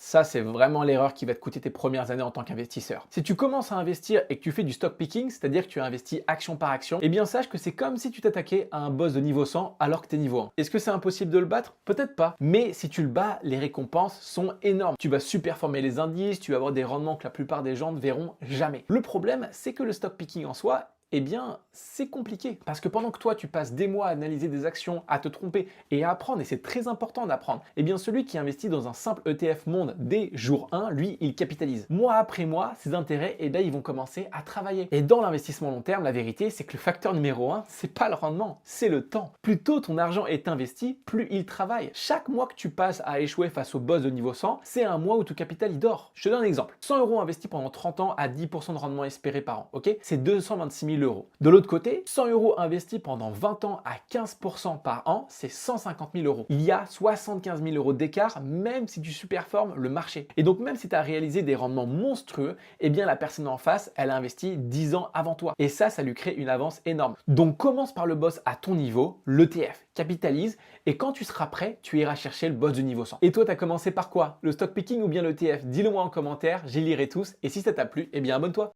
Ça, c'est vraiment l'erreur qui va te coûter tes premières années en tant qu'investisseur. Si tu commences à investir et que tu fais du stock picking, c'est-à-dire que tu investis action par action, eh bien sache que c'est comme si tu t'attaquais à un boss de niveau 100 alors que tu es niveau 1. Est-ce que c'est impossible de le battre? Peut-être pas. Mais si tu le bats, les récompenses sont énormes. Tu vas superformer les indices, tu vas avoir des rendements que la plupart des gens ne verront jamais. Le problème, c'est que le stock picking en soi, eh bien, c'est compliqué. Parce que pendant que toi, tu passes des mois à analyser des actions, à te tromper et à apprendre, et c'est très important d'apprendre, eh bien, celui qui investit dans un simple ETF monde dès jour 1, lui, il capitalise. Mois après mois, ses intérêts, eh bien, ils vont commencer à travailler. Et dans l'investissement long terme, la vérité, c'est que le facteur numéro 1, c'est pas le rendement, c'est le temps. Plus tôt ton argent est investi, plus il travaille. Chaque mois que tu passes à échouer face au boss de niveau 100, c'est un mois où ton capital, il dort. Je te donne un exemple. 100 euros investis pendant 30 ans à 10% de rendement espéré par an, ok? C'est 226 000 euros. De l'autre côté, 100 euros investis pendant 20 ans à 15% par an, c'est 150 000 euros. Il y a 75 000 euros d'écart, même si tu superformes le marché. Et donc, même si tu as réalisé des rendements monstrueux, eh bien, la personne en face, elle a investi 10 ans avant toi. Et ça lui crée une avance énorme. Donc, commence par le boss à ton niveau, l'ETF, capitalise, et quand tu seras prêt, tu iras chercher le boss du niveau 100. Et toi, tu as commencé par quoi? Le stock picking ou bien l'ETF? Dis-le moi en commentaire, j'y lirai tous, et si ça t'a plu, eh bien, abonne-toi.